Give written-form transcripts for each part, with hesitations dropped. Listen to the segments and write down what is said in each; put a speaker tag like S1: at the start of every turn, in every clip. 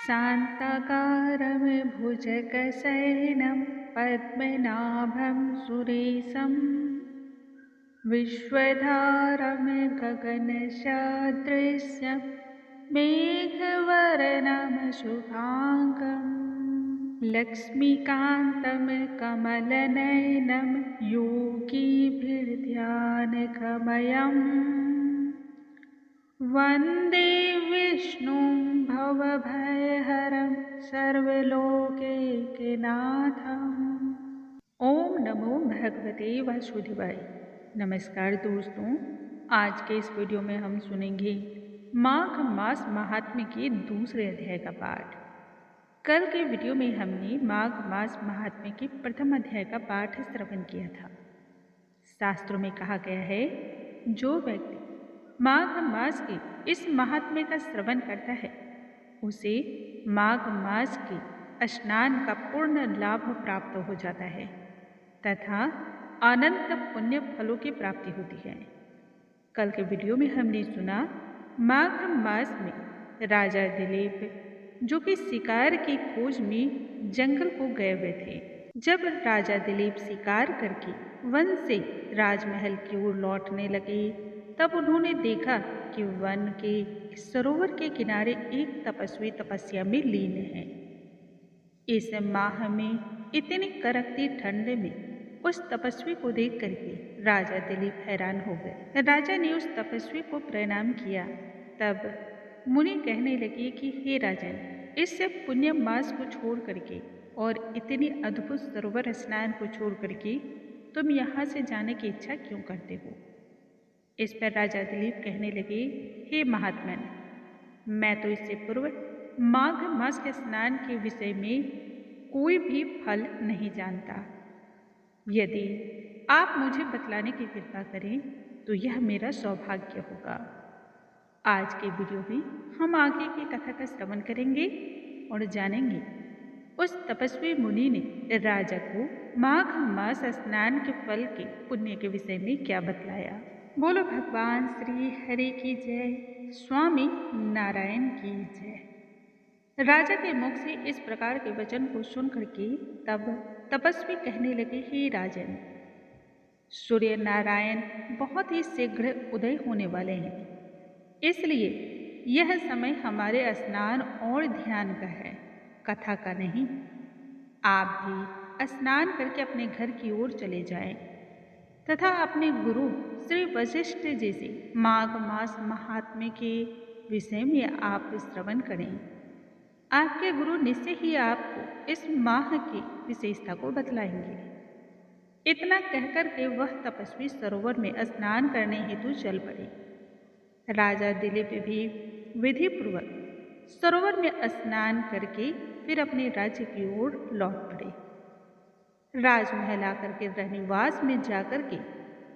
S1: शान्ताकारं भुजगशयनं पद्मनाभं सुरेशं विश्वधारं गगनसदृशं मेघवर्णं शुभाङ्गं लक्ष्मीकान्तं कमलनयनं योगिभिर्ध्यानगम्यम् वन्दे विष्णुं भवभयहरं सर्वलोकैकनाथम्। ओम नमो भगवते वासुदेवाय। नमस्कार दोस्तों, आज के इस वीडियो में हम सुनेंगे माघ मास महात्म्य के दूसरे अध्याय का पाठ। कल के वीडियो में हमने माघ मास महात्म्य के प्रथम अध्याय का पाठ श्रवण किया था। शास्त्रों में कहा गया है, जो व्यक्ति माघ मास के इस महात्म्य का श्रवण करता है उसे माघ मास के स्नान का पूर्ण लाभ प्राप्त हो जाता है तथा अनंत पुण्य फलों की प्राप्ति होती है। कल के वीडियो में हमने सुना, माघ मास में राजा दिलीप जो कि शिकार की खोज में जंगल को गए हुए थे, जब राजा दिलीप शिकार करके वन से राजमहल की ओर लौटने लगे तब उन्होंने देखा कि वन के सरोवर के किनारे एक तपस्वी तपस्या में लीन है। इस माह में इतनी कड़कती ठंड में उस तपस्वी को देख करके राजा दिलीप हैरान हो गए। राजा ने उस तपस्वी को प्रणाम किया। तब मुनि कहने लगे कि हे राजन, इससे पुण्य मास को छोड़ करके और इतनी अद्भुत सरोवर स्नान को छोड़ करके तुम यहाँ से जाने की इच्छा क्यों करते हो? इस पर राजा दिलीप कहने लगे, हे महात्मन, मैं तो इससे पूर्व माघ मास के स्नान के विषय में कोई भी फल नहीं जानता। यदि आप मुझे बतलाने की कृपा करें तो यह मेरा सौभाग्य होगा। आज के वीडियो में हम आगे की कथा का श्रवण करेंगे और जानेंगे उस तपस्वी मुनि ने राजा को माघ मास स्नान के फल के पुण्य के विषय में क्या बतलाया। बोलो भगवान श्री हरि की जय, स्वामी नारायण की जय। राजा के मुख से इस प्रकार के वचन को सुन करके तब तपस्वी कहने लगे, हे राजन, सूर्य नारायण बहुत ही शीघ्र उदय होने वाले हैं, इसलिए यह समय हमारे स्नान और ध्यान का है, कथा का नहीं। आप भी स्नान करके अपने घर की ओर चले जाएं तथा अपने गुरु श्री वशिष्ठ जी से माघ मास महात्म्य के विषय में आप श्रवण करें। आपके गुरु निश्चय ही आपको इस माह की विशेषता को बतलाएंगे। इतना कहकर के वह तपस्वी सरोवर में स्नान करने हेतु चल पड़े। राजा दिलीप भी विधि पूर्वक सरोवर में स्नान करके फिर अपने राज्य की ओर लौट पड़े। राजमहल आकर के रहनिवास में जाकर के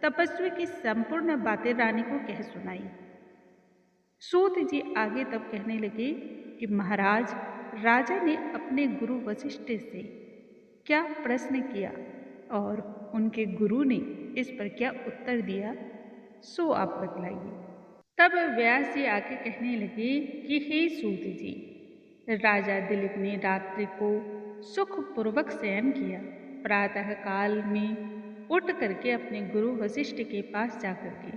S1: तपस्वी की संपूर्ण बातें रानी को कह सुनाई। सूत जी आगे तब कहने लगे कि महाराज, राजा ने अपने गुरु वशिष्ठ से क्या प्रश्न किया और उनके गुरु ने इस पर क्या उत्तर दिया, सो आप बतलाइए। तब व्यास जी आके कहने लगे कि हे सूत जी, राजा दिलीप ने रात्रि को सुखपूर्वक शयन किया। प्रातः काल में उठ करके अपने गुरु वशिष्ठ के पास जाकर के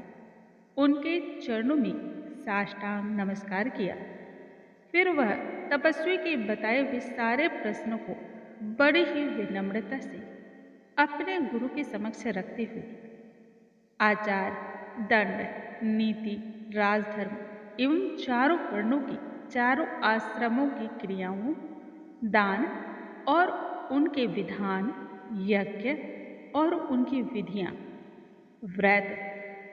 S1: उनके चरणों में साष्टांग नमस्कार किया। फिर वह तपस्वी के बताए हुए सारे प्रश्नों को बड़ी ही विनम्रता से अपने गुरु के समक्ष रखते हुए आचार, दंड, नीति, राजधर्म एवं चारों वर्णों की चारों आश्रमों की क्रियाओं, दान और उनके विधान, यज्ञ और उनकी विधियां, व्रत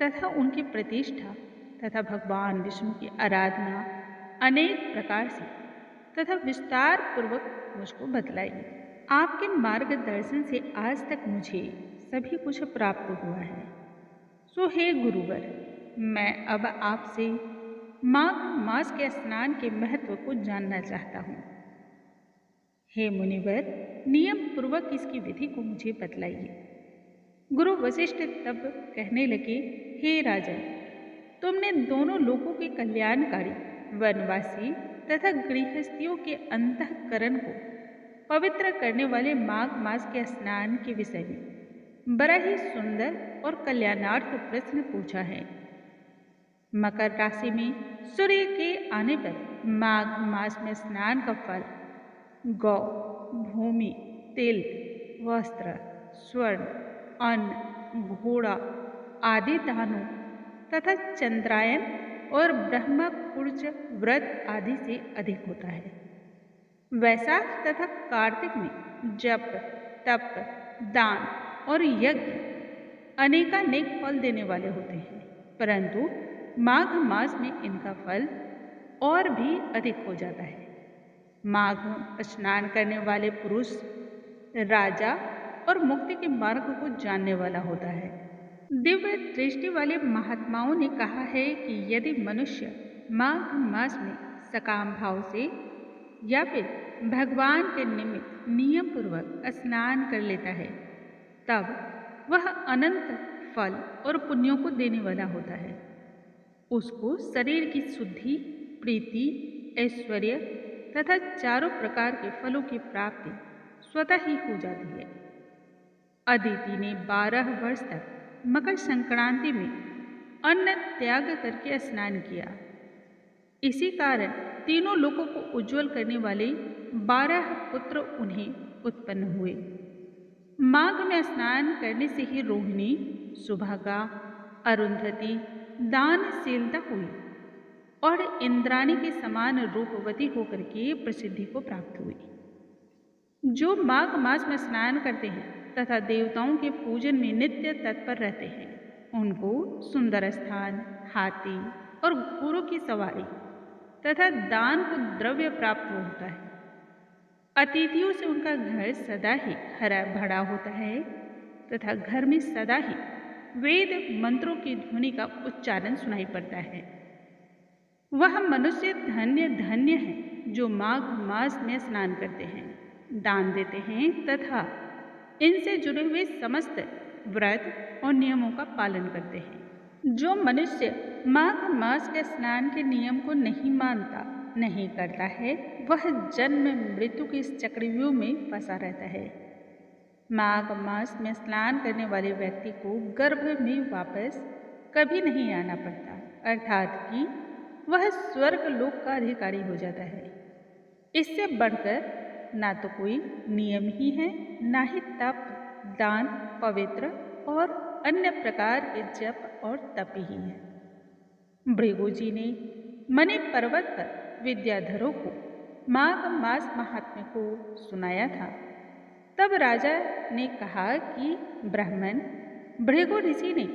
S1: तथा उनकी प्रतिष्ठा तथा भगवान विष्णु की आराधना अनेक प्रकार से तथा विस्तार पूर्वक मुझको बतलाई। आपके मार्गदर्शन से आज तक मुझे सभी कुछ प्राप्त हुआ है। सो हे गुरुवर, मैं अब आपसे माघ मास के स्नान के महत्व को जानना चाहता हूँ। हे मुनिवर, नियम पूर्वक इसकी विधि को मुझे बतलाइए। गुरु वशिष्ठ तब कहने लगे, हे राजन, तुमने दोनों लोगों के कल्याणकारी वनवासी तथा गृहस्थियों के अंतःकरण को पवित्र करने वाले माघ मास के स्नान के विषय में बड़ा ही सुंदर और कल्याणार्थ प्रश्न पूछा है। मकर राशि में सूर्य के आने पर माघ मास में स्नान का फल गौ, भूमि, तिल, वस्त्र, स्वर्ण, अन्न, घोड़ा आदि दानों तथा चंद्रायन और ब्रह्मा कुर्ज व्रत आदि से अधिक होता है। वैशाख तथा कार्तिक में जप, तप, दान और यज्ञ अनेकानेक फल देने वाले होते हैं, परंतु माघ मास में इनका फल और भी अधिक हो जाता है। माघ स्नान करने वाले पुरुष राजा और मुक्ति के मार्ग को जानने वाला होता है। दिव्य दृष्टि वाले महात्माओं ने कहा है कि यदि मनुष्य माघ मास में सकाम भाव से या फिर भगवान के निमित्त नियम पूर्वक स्नान कर लेता है, तब वह अनंत फल और पुण्यों को देने वाला होता है। उसको शरीर की शुद्धि, प्रीति, ऐश्वर्य तथा चारों प्रकार के फलों की प्राप्ति स्वतः ही हो जाती है। अदिति ने 12 वर्ष तक मकर संक्रांति में अन्न त्याग करके स्नान किया। इसी कारण तीनों लोगों को उज्जवल करने वाले 12 पुत्र उन्हें उत्पन्न हुए। माघ में स्नान करने से ही रोहिणी, सुभगा, अरुंधति दानशीलता हुई और इंद्राणी के समान रूपवती होकर के प्रसिद्धि को प्राप्त हुई। जो माघ मास में स्नान करते हैं तथा देवताओं के पूजन में नित्य तत्पर रहते हैं, उनको सुंदर स्थान, हाथी और घोड़ों की सवारी तथा दान को द्रव्य प्राप्त होता है। अतिथियों से उनका घर सदा ही हरा भरा होता है तथा घर में सदा ही वेद मंत्रों की ध्वनि का उच्चारण सुनाई पड़ता है। वह मनुष्य धन्य धन्य है जो माघ मास में स्नान करते हैं, दान देते हैं तथा इनसे जुड़े हुए समस्त व्रत और नियमों का पालन करते हैं। जो मनुष्य माघ मास के स्नान के नियम को नहीं मानता, नहीं करता है, वह जन्म मृत्यु के इस चक्रव्यूह में फंसा रहता है। माघ मास में स्नान करने वाले व्यक्ति को गर्भ में वापस कभी नहीं आना पड़ता, अर्थात कि वह स्वर्ग लोक का अधिकारी हो जाता है। इससे बढ़कर ना तो कोई नियम ही है, ना ही तप, दान, पवित्र और अन्य प्रकार के जप और तप ही है। भृगु जी ने मणि पर्वत पर विद्याधरों को माघ मास महात्म्य को सुनाया था। तब राजा ने कहा कि ब्राह्मण, भृगु ऋषि ने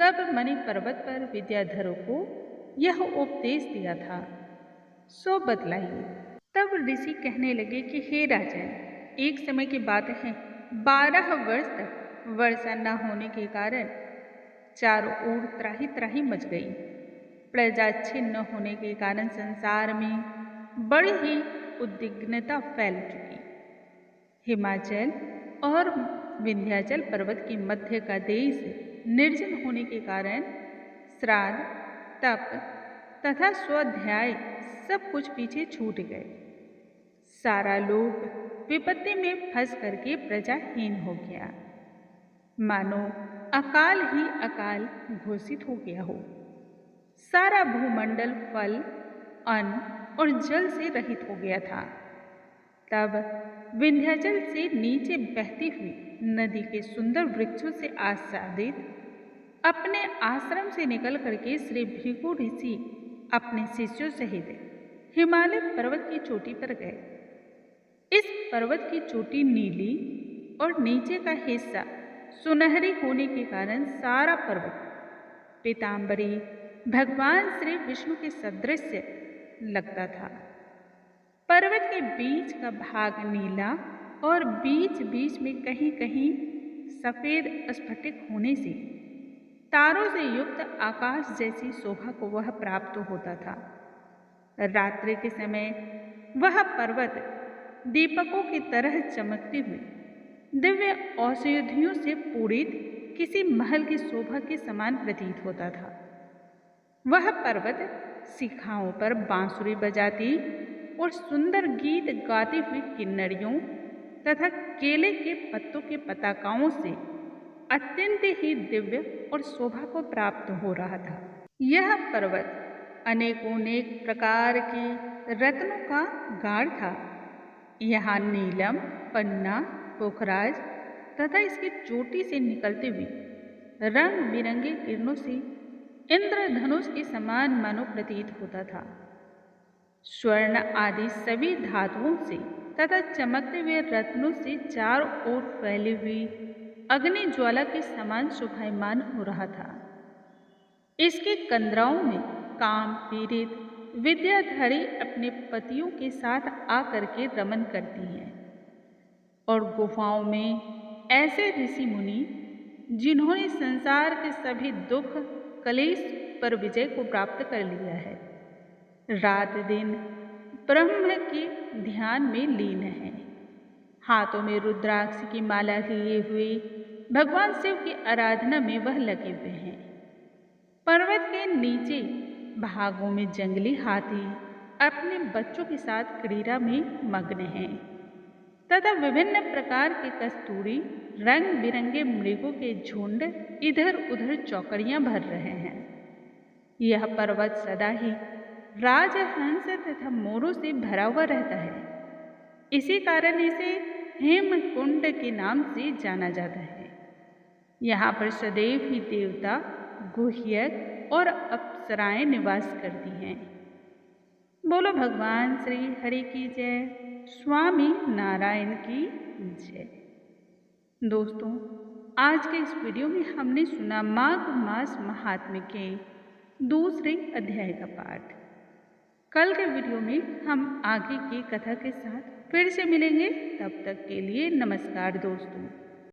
S1: कब मणि पर्वत पर विद्याधरों को यह उपदेश दिया था, सो बतलाइए। तब ऋषि कहने लगे कि हे राजन, एक समय की बात है, 12 वर्ष तक वर्षा न होने के कारण चारों ओर त्राही त्राही मच गई। प्रजा छिन्न होने के कारण संसार में बड़ी ही उद्विग्नता फैल चुकी। हिमाचल और विंध्याचल पर्वत के मध्य का देश निर्जन होने के कारण श्राद्ध, तप तथा स्वाध्याय सब कुछ पीछे छूट गए। सारा लोग विपत्ति में फंस करके प्रजाहीन हो गया, मानो अकाल ही अकाल घोषित हो गया हो। सारा भूमंडल फल, अन्न और जल से रहित हो गया था। तब विंध्याचल से नीचे बहती हुई नदी के सुंदर वृक्षों से आच्छादित अपने आश्रम से निकल करके श्री भृगु ऋषि अपने शिष्यों सहित हिमालय पर्वत की चोटी पर गए। इस पर्वत की चोटी नीली और नीचे का हिस्सा सुनहरी होने के कारण सारा पर्वत पीताम्बरी भगवान श्री विष्णु के सदृश लगता था। पर्वत के बीच का भाग नीला और बीच बीच में कहीं कहीं सफेद स्फटिक होने से तारों से युक्त आकाश जैसी शोभा को वह प्राप्त होता था। रात्रि के समय वह पर्वत दीपकों की तरह चमकती हुई दिव्य औषधियों से पूरित किसी महल की शोभा के समान प्रतीत होता था। वह पर्वत शिखाओं पर बांसुरी बजाती और सुंदर गीत गाती हुई किन्नरियों तथा केले के पत्तों के पताकाओं से अत्यंत ही दिव्य और शोभा को प्राप्त हो रहा था। यह पर्वत अनेकोनेक प्रकार के रत्नों का गाढ़ था। यहाँ नीलम, पन्ना, पोखराज तथा इसकी चोटी से निकलती हुई रंग बिरंगे किरणों से इंद्रधनुष के समान मानो प्रतीत होता था। स्वर्ण आदि सभी धातुओं से तथा चमकते हुए रत्नों से चारों ओर फैली हुई अग्नि ज्वाला के समान शोभायमान हो रहा था। इसके कंदराओं में काम पीड़ित विद्याधरी अपने पतियों के साथ आकर के रमन करती हैं और गुफाओं में ऐसे ऋषि मुनि जिन्होंने संसार के सभी दुख कलेश पर विजय को प्राप्त कर लिया है, रात दिन ब्रह्म के ध्यान में लीन है। हाथों में रुद्राक्ष की माला लिए हुए भगवान शिव की आराधना में वह लगे हुए हैं। पर्वत के नीचे भागों में जंगली हाथी अपने बच्चों के साथ क्रीड़ा में मग्न हैं तथा विभिन्न प्रकार के कस्तूरी रंग बिरंगे मृगों के झुंड इधर उधर चौकड़ियां भर रहे हैं। यह पर्वत सदा ही राजहंस तथा मोरों से भरा हुआ रहता है। इसी कारण इसे हेमकुंड के नाम से जाना जाता है। यहाँ पर सदैव ही देवता, गुह्यक और अप्सराएं निवास करती हैं। बोलो भगवान श्री हरि की जय, स्वामी नारायण की जय। दोस्तों, आज के इस वीडियो में हमने सुना माघ मास महात्म्य के दूसरे अध्याय का पाठ। कल के वीडियो में हम आगे की कथा के साथ फिर से मिलेंगे। तब तक के लिए नमस्कार दोस्तों।